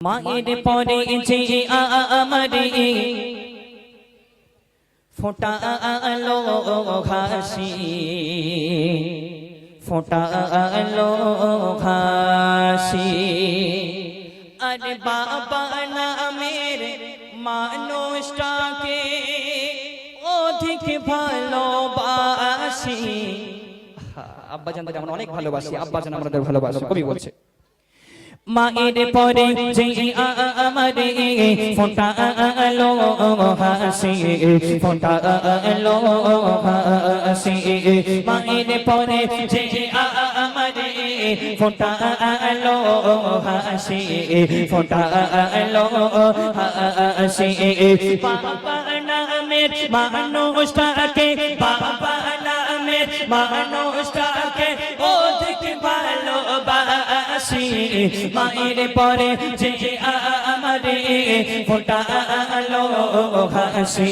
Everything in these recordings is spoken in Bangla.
মায়ের পরে যে আমারে ফোটালো হাসি, ফোটালো হাসি। আরে বাবা নামের মানুষটাকে অধিক ভালোবাসি। আব্বা জানদের আমরা অনেক ভালোবাসি, আব্বা জান আমাদের ভালোবাসি। কবি বলছে মায়ের পরে যে আমারে ফোটালো হাসি, ফোটালো হাসি। মায়ের পরে যে আমারে ফোটালো হাসি, ফোটালো হাসি। বাবা নামের মানুষটাকে, বাবা নামের মানুষটাকে অধিক ভালোবাসি। মায়ের পরে যে আমারে ফোটালো হাসি,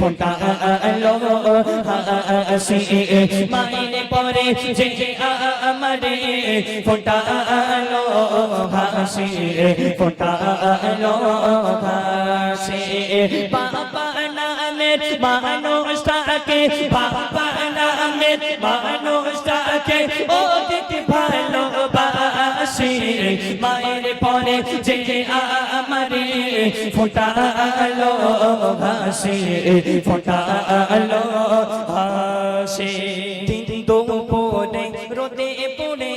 ফোটালো হাসি। মায়ের পরে যে আমারে ফোটালো হাসি, ফোটালো হাসি। বাবা নামের মানুষটাকে, বাবা নামের মানুষটাকে অধিক ভালোবাসি। মায়ের পরে যে আমারে ফোটালো হাসি, ফোটালো হাসি। দুপুরে রোদে পড়ে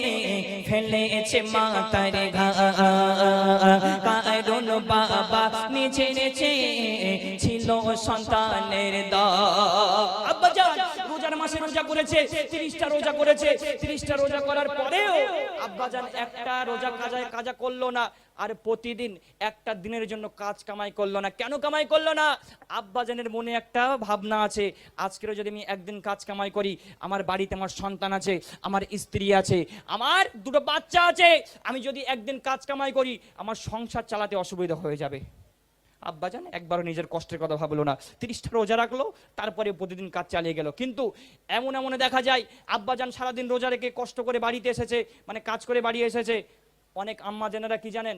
ফেলেছে মাতার ঘাম, কারণ বাবা নিজের চেয়ে ছিল সন্তানের দাম। আব্বা জান রোজার মাসে রোজা করেছে, 30টা রোজা করেছে। 30টা রোজা করার পরেও আব্বা জান একটা রোজা কাজা করলো না, আর প্রতিদিন একটা দিনের জন্য কাজ কামাই করলো না। কেন কামাই করলো না? আব্বা জানের মনে একটা ভাবনা আছে, আজকেরও যদি আমি একদিন কাজ কামাই করি, আমার বাড়িতে আমার সন্তান আছে, আমার স্ত্রী আছে, আমার দুটো বাচ্চা আছে, আমি যদি একদিন কাজ কামাই করি আমার সংসার চালাতে অসুবিধা হয়ে যাবে। আব্বাজান একবারও নিজের কষ্টের কথা ভাবলো না, 30টা রোজা রাখলো, তারপরে প্রতিদিন কাজ চালিয়ে গেল। কিন্তু এমন দেখা যায় আব্বাজান সারাদিন রোজা রেখে কষ্ট করে বাড়িতে এসেছে, মানে কাজ করে বাড়ি এসেছে। অনেক আম্মা জানেরা কি জানেন,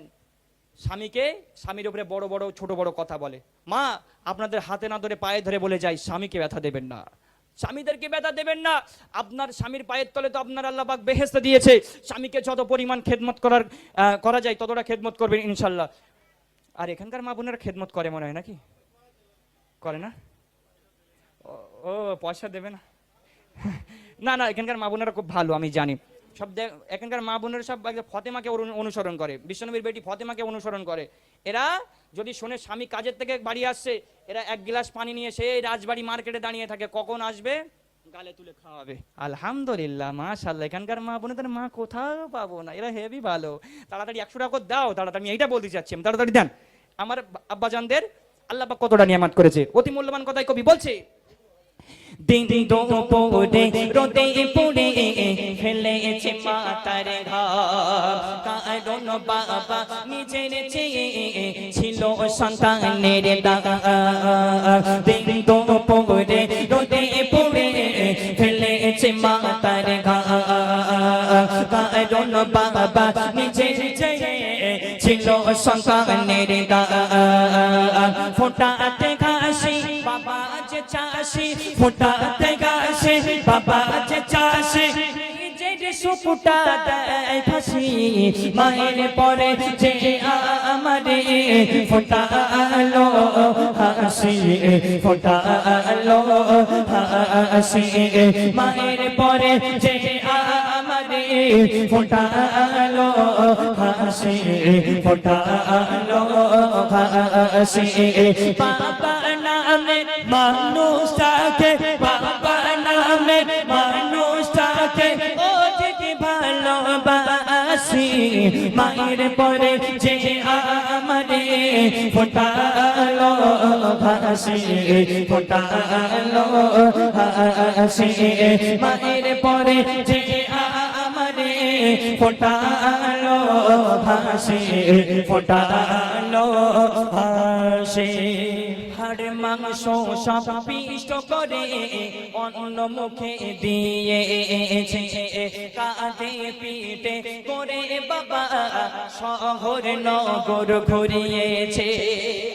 স্বামীর উপরে বড় বড় ছোট বড় কথা বলে। মা আপনাদের হাতে না ধরে পায়ে ধরে বলে যায়, স্বামীকে ব্যথা দেবেন না, স্বামীদেরকে ব্যথা দেবেন না। আপনার স্বামীর পায়ের তলে তো আপনার আল্লাহ পাক বেহেশত দিয়েছে, স্বামীকে যত পরিমাণ খেদমত করা যায় ততটা খেদমত করবেন ইনশাল্লাহ। আর এখানকার মা বোনেরা খেদমত করে মনে হয়, নাকি করে না? ও পয়সা দেবে না? না না, এখানকার মা বোনেরা খুব ভালো, আমি জানি। সব এখানকার মা বোনেরা সব ফতেমাকে অনুসরণ করে, বিশ্বনবীর বেটি ফতেমাকে অনুসরণ করে। এরা যদি শোনে স্বামী কাজের থেকে বাড়ি আসছে, এরা এক গ্লাস পানি নিয়ে সেই রাজবাড়ি মার্কেটে দাঁড়িয়ে থাকে, কখন আসবে গালে তুলে খাওয়াবে। আলহামদুলিল্লাহ, মাশাআল্লাহ, এখানকার মা বোনেদের মা কোথাও পাবো না, এরা হেভি ভালো। তাড়াতাড়ি 100 টাকা দাও, তাড়াতাড়ি, আমি এইটা বলতে চাচ্ছি, তাড়াতাড়ি দেন। আমার আব্বাজানদের আল্লাহ পাক কতটা নিয়ামত করেছে, অতি মূল্যবান কথাই কবি বলছে। দিন দুপুরে রোদে পড়ে ফেলেছে মাতার ঘাম, কারণ বাবা নিজের চেয়ে ছিল সন্তানের দাম। দিন দুপুরে রোদে পড়ে ফেলেছে মাতার ঘাম, কারণ বাবা নিজের চেয়ে ছিল সন্তানের দাম। ফোটাতে ঘাসি বাবা যে চাষি, ফোটাতে ঘাসি বাবা যে চাষি, যে সুপুটা দেয় ফাঁসি। মায়ের পরে যে আমারে ফোটালো হাসি, ফোটালো হাসি। মায়ের পরে যে আমারে ফোটালো হাসি, ফোটালো হাসি। বাবা নামে মানুষটাকে, বাবা নামে মানুষটাকে অধিক ভালোবাসি। মায়ের পরে যে আমারে ফোটালো হাসি, ফোটালো হাসি। মায়ের পরে যে আমারে ফোটালো হাসি, ফোটালো হাসি। হাড় মাংস সব পিষ্ট করে অন্য মুখে দিয়েছে, কাঁধে পিঠে করে বাবা শহর নগর ঘুরিয়েছে।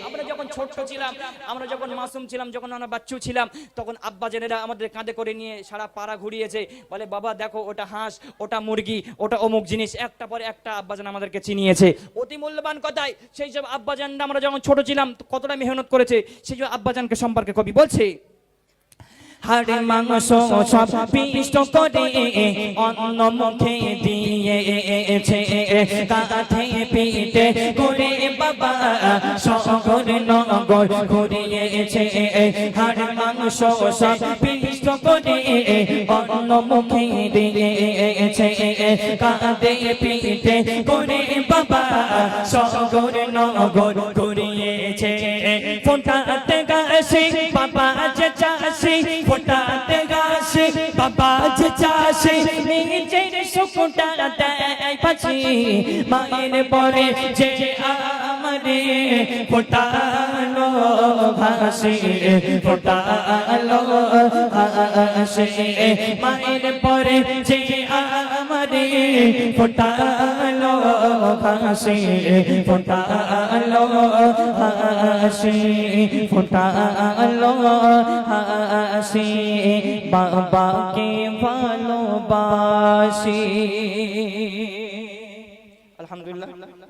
আমরা যখন ছোট্ট ছিলাম, আমরা যখন মাসুম ছিলাম, যখন আমরা বাচ্চু ছিলাম, তখন আব্বাজানেরা আমাদের কাঁধে করে নিয়ে সারা পাড়া ঘুরিয়েছে। বলে বাবা দেখো ওটা হাঁস, ওটা মুরগি, ওটা অমুক জিনিস, একটা পরে একটা আব্বাজান আমাদেরকে চিনিয়েছে। অতি মূল্যবান কথাই সেই সব আব্বাজানরা আমরা যখন ছোট ছিলাম কতটা মেহনত করেছে, সেই সব আব্বাজানকে সম্পর্কে কবি বলছে, হাড় মাংস সব পিষ্ট করে অন্য মুখে দিয়েছে, কাঁধে পিঠে করে বাবা শহর নগর ঘুরিয়েছে। হাড় মাংস সব পিষ্ট করে অন্য মুখে দিয়েছে, কাঁধে পিঠে করে বাবা শহর নগর ঘুরিয়েছে। ফোটাতে গাছে বাবা যে চাষি, ফোটাতে গাছে বাবা যে চাষি, নিজের সুখটা দেয় পাছি, মায়ের পরে যে আমারে ফোটালো ভাসে, ফোটালো হাসে, মায়ের পরে যে আমারে ফোটালো ভাসে, ফোটালো হাসে, ফোটালো হাসি, বাবাকে ভালোবাসি। আলহামদুলিল্লাহ,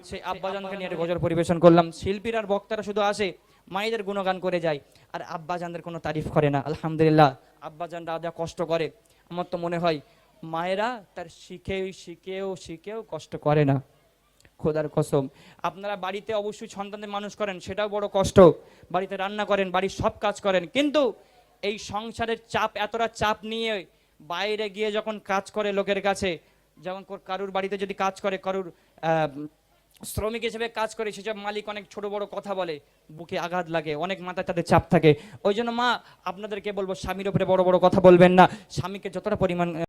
সেই আব্বাজানকে নিয়ে গজল পরিবেশন করলাম। শিল্পীরা আর বক্তারা শুধু আসে মায়েদের গুণগান করে যায় আর আব্বাজানদের কোনো তারিফ করে না। আলহামদুলিল্লাহ, আব্বাজানরা যা কষ্ট করে, আমার তো মনে হয় মায়েরা তার শিখেও কষ্ট করে না। খোদার কসম, আপনারা বাড়িতে অবশ্যই সন্তানদের মানুষ করেন, সেটাও বড় কষ্ট। বাড়িতে রান্না করেন, বাড়ির সব কাজ করেন, কিন্তু এই সংসারের চাপ, এতটা চাপ নিয়ে বাইরে গিয়ে যখন কাজ করে লোকের কাছে, যেমন কারুর বাড়িতে যদি কাজ করে, কারুর শ্রমিক হিসেবে কাজ করে, সেসব মালিক অনেক ছোট বড় কথা বলে, বুকে আঘাত লাগে, অনেক মাথায় তাদের চাপ থাকে। ওই জন্য মা আপনাদেরকে বলবো, স্বামীর উপরে বড় বড় কথা বলবেন না, স্বামীকে যতটা পরিমাণ